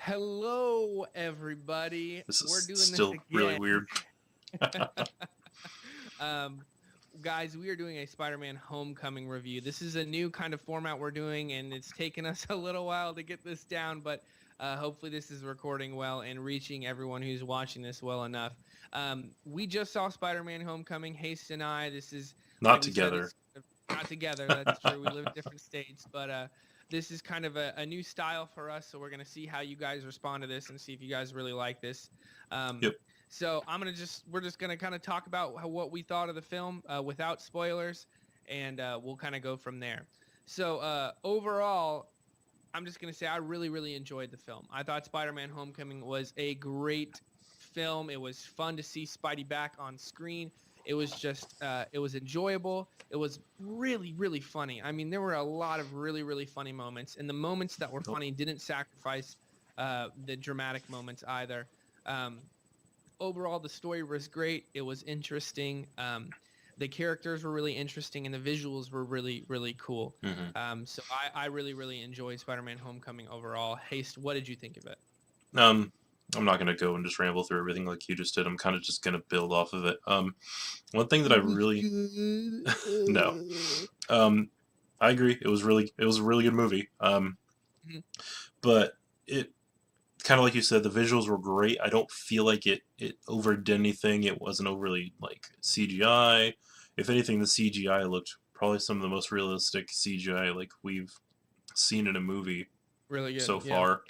Hello, everybody. This We're is doing this still really again. weird. um, Guys, we are doing a Spider-Man Homecoming review. This is a new kind of format we're doing, and it's taken us a little while to get this down, but hopefully this is recording well and reaching everyone who's watching this well enough. We just saw Spider-Man Homecoming, Haste and I. This is, Not like we said, together. it's not together. That's true. We live in different states, but this is kind of a new style for us, so we're going to see how you guys respond to this and see if you guys really like this. Um, Yep. so we're just gonna kind of talk about what we thought of the film without spoilers, and we'll kind of go from there. So overall, I'm just gonna say I really, really enjoyed the film. I thought Spider-Man: Homecoming was a great film. It was fun to see Spidey back on screen. It was enjoyable. It was really, really funny. I mean, there were a lot of really, really funny moments, and the moments that were Nope. funny didn't sacrifice the dramatic moments either. Um, Overall, the story was great. It was interesting. The characters were really interesting, and the visuals were really, really cool. hmm So I really, really enjoyed Spider-Man: Homecoming overall. Haste, what did you think of it? Um, I'm not gonna go and just ramble through everything like you just did. I'm kind of just gonna build off of it. One thing that I It was really no. good. I agree. It was a really good movie. Mhm. But it kind of like you said, the visuals were great. I don't feel like it overdid anything. It wasn't overly like CGI. If anything, the CGI looked probably some of the most realistic CGI like we've seen in a movie Really good. so Yeah. far.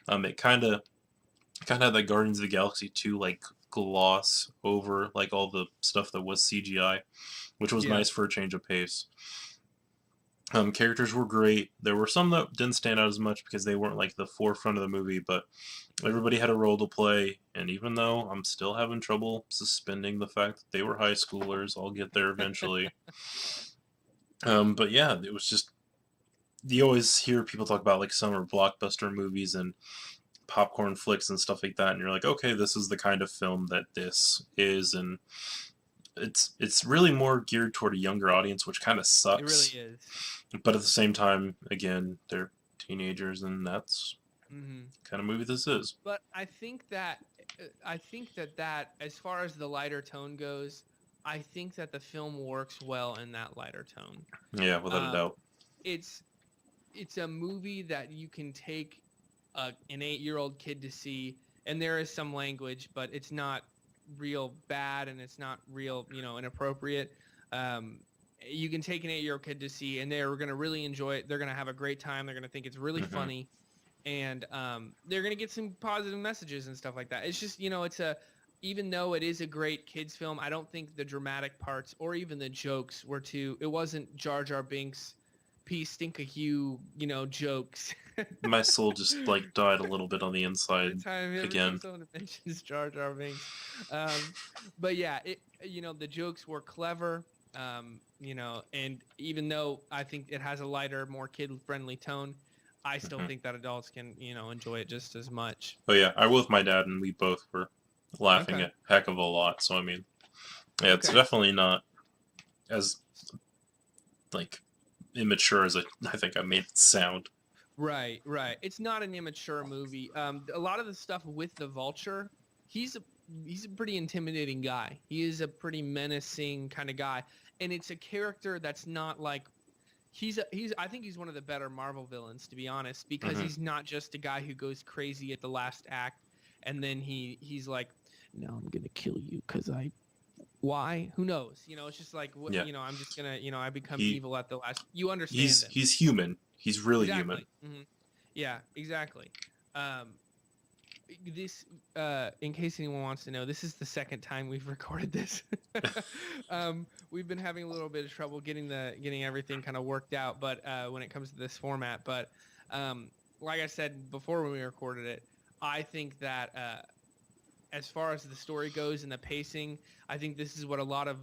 It kind of had that Guardians of the Galaxy 2 like gloss over like all the stuff that was CGI, which was Yeah. nice for a change of pace. Characters were great. There were some that didn't stand out as much because they weren't like the forefront of the movie, but everybody had a role to play. And even though I'm still having trouble suspending the fact that they were high schoolers, I'll get there eventually. But yeah, it was just you always hear people talk about like summer blockbuster movies and popcorn flicks and stuff like that, and you're like, okay, this is the kind of film that this is, and it's really more geared toward a younger audience, which kind of It really sucks. is. But at the same time, again, they're teenagers, and that's Hmm. the kind of movie this is. But I think that as far as the lighter tone goes, I think that the film works well in that lighter tone. Yeah, without a Um, doubt. it's it's a movie that you can take an 8-year-old kid to see, and there is some language, but it's not real bad and it's not real, inappropriate. Um, you can take an 8-year-old kid to see, and they're going to really enjoy it. They're going to have a great time. They're going to think it's really hmm funny, and they're going to get some positive messages and stuff like that. It's just, even though it is a great kids film, I don't think the dramatic parts or even the jokes were too. It wasn't Jar Jar Binks, P stink a Hugh, jokes. My soul just like died a little bit on the inside Every time again. someone mentions Jar Jar Binks, um, but yeah, the jokes were clever, and even though I think it has a lighter, more kid-friendly tone, I still hmm think that adults can, enjoy it just as much. But yeah, I was with my dad, and we both were laughing Okay. a heck of a lot. So I mean, yeah, it's Okay. definitely not as like immature as I think I made it sound. Right, right. It's not an immature movie. A lot of the stuff with the Vulture, he's a he's a pretty intimidating guy. He is a pretty menacing kind of guy, and it's a character that's not like he's I think he's one of the better Marvel villains, to be honest, because hmm he's not just a guy who goes crazy at the last act, and then he's like, no, I'm gonna kill you because I why? Who knows? It's just like Yeah, I'm just gonna I become he evil at the last. You understand him. he's human. He's really human. Exactly. Yeah, exactly. Um, this, in case anyone wants to know, this is the second time we've recorded this. We've been having a little bit of trouble getting everything kind of worked out, but when it comes to this format, but like I said before when we recorded it, I think that as far as the story goes and the pacing, I think this is what a lot of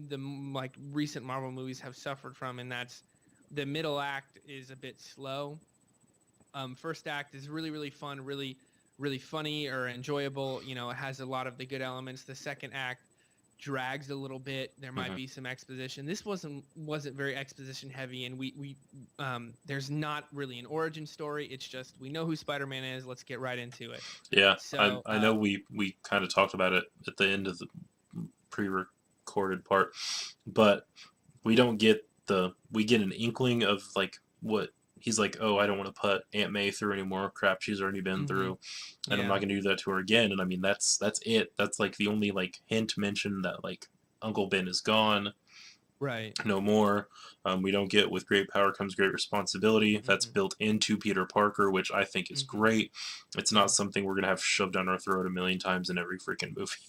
the like recent Marvel movies have suffered from, and that's the middle act is a bit slow. First act is really, really fun, really, really funny or enjoyable. It has a lot of the good elements. The second act drags a little bit. There might Mhm. be some exposition. This wasn't very exposition heavy, and we there's not really an origin story. It's just we know who Spider-Man is. Let's get right into it. Yeah, So I know we kind of talked about it at the end of the pre-recorded part, but we don't get we get an inkling of like what he's like. Oh, I don't want to put Aunt May through anymore. Crap, she's already been through, and I'm yeah, not gonna do that to her again. And I mean that's it. That's like the only like hint mentioned that like Uncle Ben is gone. right. No more. We don't get with great power comes great responsibility. That's Mhm. built into Peter Parker, which I think is Mhm. great. It's Yeah. not something we're gonna have shoved down our throat a million times in every freaking movie.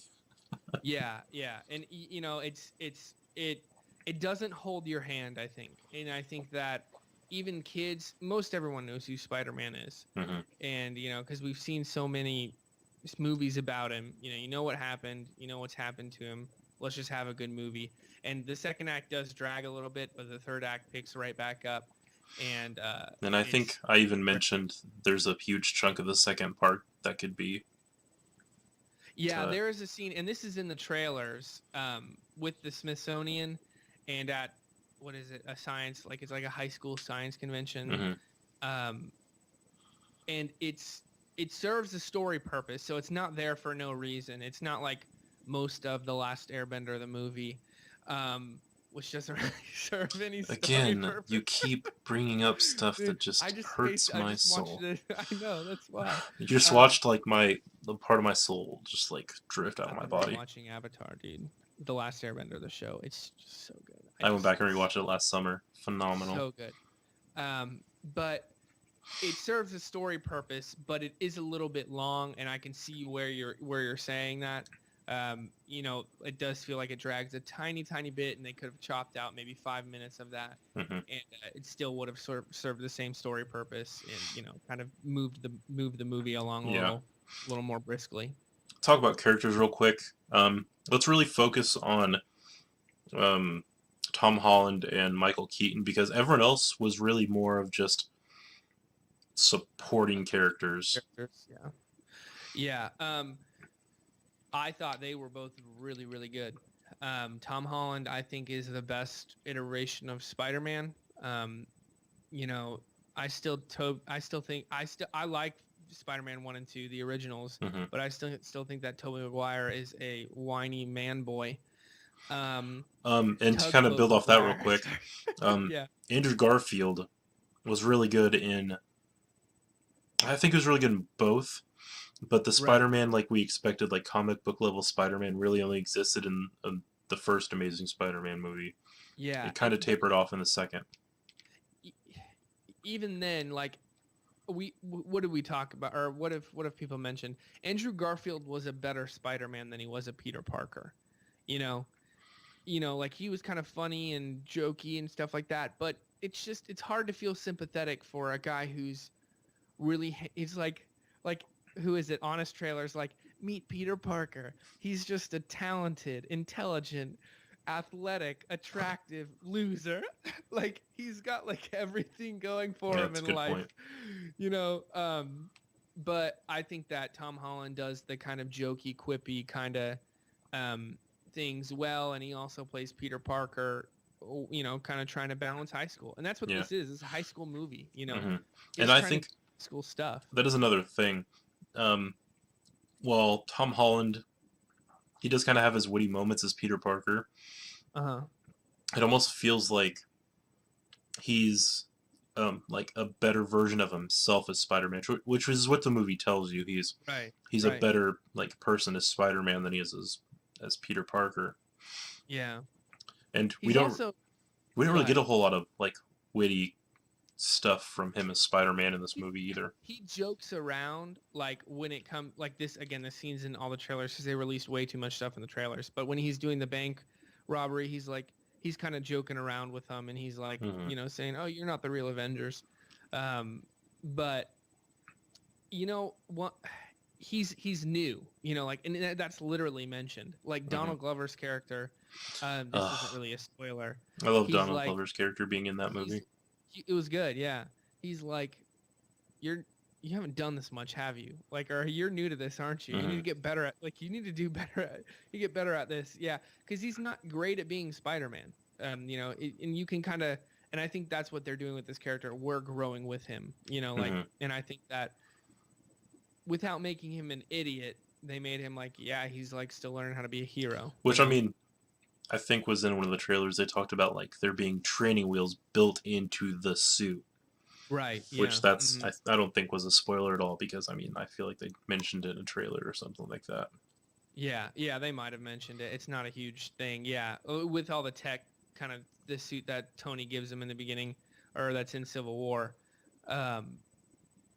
Yeah, yeah, and you know, it doesn't hold your hand, I think, and I think that even kids, most everyone knows who Spider-Man is, Hmm. and you know, because we've seen so many movies about him. You know what happened, you know what's happened to him. Let's just have a good movie. And the second act does drag a little bit, but the third act picks right back up, and And I think it's I even mentioned there's a huge chunk of the second part that could be. yeah, To, there is a scene, and this is in the trailers, with the Smithsonian, and at what is it? A science, like it's like a high school science convention, hmm um, and it serves a story purpose, so it's not there for no reason. It's not like most of the Last Airbender, the movie, um, which doesn't really serve any story Again, you purpose. keep bringing up stuff that Dude, just hurts I my just want soul. you to. I know that's why. You just Um, watched like the part of my soul just like drift out of I've my been body. rewatching Avatar, dude. The Last Airbender, the show. It's just so good. I went back and rewatched it last summer. It's Phenomenal. so good. But it serves a story purpose, but it is a little bit long, and I can see where you're saying that. You know, it does feel like it drags a tiny bit, and they could have chopped out maybe 5 minutes of that, Hmm. and it still would have served the same story purpose, and you know, kind of moved the movie along a Yeah. little more briskly. Talk about characters real quick. Let's really focus on um, Tom Holland and Michael Keaton because everyone else was really more of just supporting characters. Characters, yeah, yeah. I thought they were both really good. Tom Holland, I think, is the best iteration of Spider-Man. You know, I like Spider-Man 1 and 2, the originals, Hmm. but I still think that Tobey Maguire is a whiny man boy. And to kind of Tugboat build off that real Maguire. quick, um, Yeah, Andrew Garfield was really good in. I think he was really good in both, but the right. Spider-Man like we expected, like comic book level Spider-Man, really only existed in the first Amazing Spider-Man movie. Yeah, It kind of but tapered off in the second. e- even then, like what did we talk about, or what if people mentioned Andrew Garfield was a better Spider-Man than he was a Peter Parker, you know? Like he was kind of funny and jokey and stuff like that, but it's hard to feel sympathetic for a guy who's really he's like who is it? Honest Trailers like meet Peter Parker. He's just a talented, intelligent, athletic, attractive loser. Like he's got like everything going for Yeah, him that's a in good life. point. You know, but I think that Tom Holland does the kind of jokey, quippy kind of um things well, and he also plays Peter Parker, you know, kind of trying to balance high school. And that's what Yeah. this is. It's a high school movie, you know. Hmm. And He's I trying to think do school stuff. that is another thing. Um, while Tom Holland, he does kind of have his witty moments as Peter Parker. Uh-huh. It almost feels he's like a better version of himself as Spider-Man, which is what the movie tells you. Right. He's a Right. better like person as Spider-Man than he is as Peter Parker. Yeah. And He's also we don't go really get ahead. a whole lot of like witty stuff from him as Spider-Man in this movie either. He jokes around like when it comes like this again, the scenes in all the trailers because they released way too much stuff in the trailers. But when he's doing the bank robbery, he's kind of joking around with them, and he's like, Hmm. you know, saying, "Oh, you're not the real Avengers." But you know what? He's new, you know, like, and that's literally mentioned. Like Hmm. Donald Glover's character. This isn't Ugh, really a spoiler. I love He's Donald like Glover's character being in that he's movie. it was good, yeah. He's like, you're you haven't done this much, have you? Like, or you're new to this, aren't you? You need to get better at, like, you need to do better at, you get better at this. Yeah. Cause he's not great at being Spider-Man. You know, and you can kind of, and I think that's what they're doing with this character. We're growing with him, you know, like, and I think that without making him an idiot, they made him like, yeah, he's like still learning how to be a hero. Which, I mean, I think was in one of the trailers, they talked about like there being training wheels built into the suit. Right. Which that's, I don't think was a spoiler at all, because I mean, I feel like they mentioned it in a trailer or something like that. Yeah, they might have mentioned it. It's not a huge thing. Yeah, with all the tech, kind of the suit that Tony gives him in the beginning, or that's in Civil War,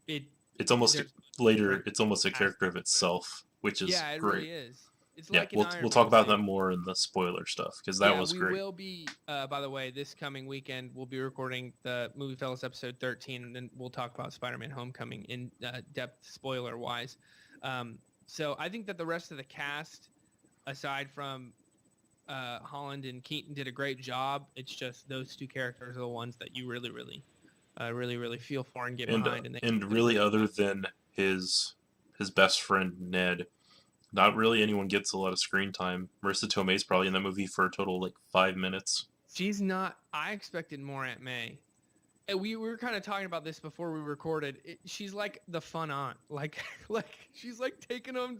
it's almost later. It's almost a character of itself, which is it great. Really is. It's yeah, like we'll talk about that more in the spoiler stuff, because that was great. We will be. By the way, this coming weekend we'll be recording the MovieFellas episode 13, and then we'll talk about Spider-Man: Homecoming in depth, spoiler wise. So I think that the rest of the cast, aside from Holland and Keaton, did a great job. It's just those two characters are the ones that you really feel for and get behind. And really, other than his best friend Ned, not really anyone gets a lot of screen time. Marissa Tomei's probably in that movie for a total of like 5 minutes. She's not. I expected more Aunt May. And we were kind of talking about this before we recorded. She's like the fun aunt, like she's like taking them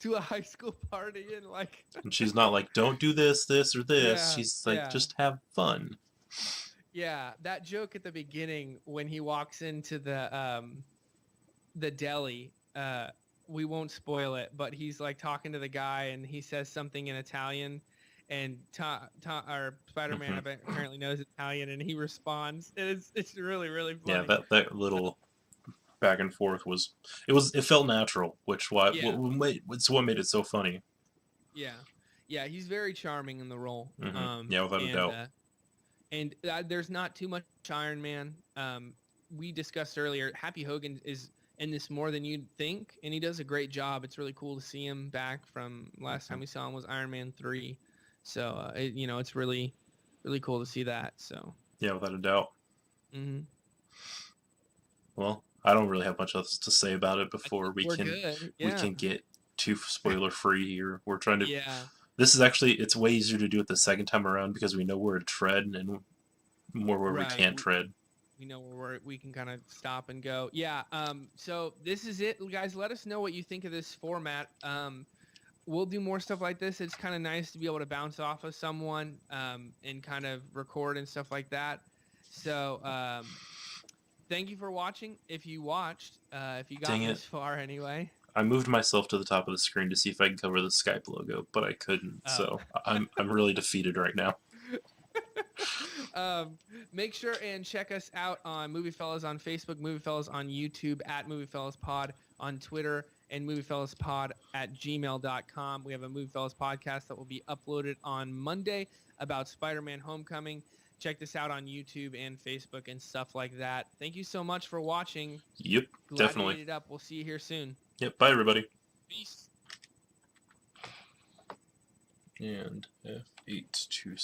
to a high school party and like. And she's not like, don't do this or this. She's like, just have fun. Yeah, that joke at the beginning when he walks into the deli. We won't spoil it, but he's like talking to the guy and he says something in Italian. And our Spider-Man apparently knows Italian, and he responds. It's really funny. Yeah, that little back and forth it felt natural, it's what made it so funny. Yeah, he's very charming in the role. Yeah, without a doubt. And there's not too much Iron Man. We discussed earlier, Happy Hogan is in this more than you'd think, and he does a great job. It's really cool to see him back from last time we saw him was Iron Man 3. So, it's really cool to see that. So yeah, without a doubt. Well, I don't really have much else to say about it before we can get too spoiler free here. We're trying to. Yeah. This is actually, it's way easier to do it the second time around because we know where to tread and more where we can't tread. We know where we can kind of stop and go. Yeah. So this is it, guys. Let us know what you think of this format. We'll do more stuff like this. It's kind of nice to be able to bounce off of someone and kind of record and stuff like that. So thank you for watching. If you watched, if you got this far anyway. I moved myself to the top of the screen to see if I could cover the Skype logo, but I couldn't. So I'm really defeated right now. Make sure and check us out on MovieFellas on Facebook, MovieFellas on YouTube, at MovieFellasPod on Twitter, and MovieFellasPod@gmail.com. We have a MovieFellas podcast that will be uploaded on Monday about Spider-Man: Homecoming. Check this out on YouTube and Facebook and stuff like that. Thank you so much for watching. Yep, definitely. Glad you made it up. We'll see you here soon. Yep, bye everybody. Peace. And F8 to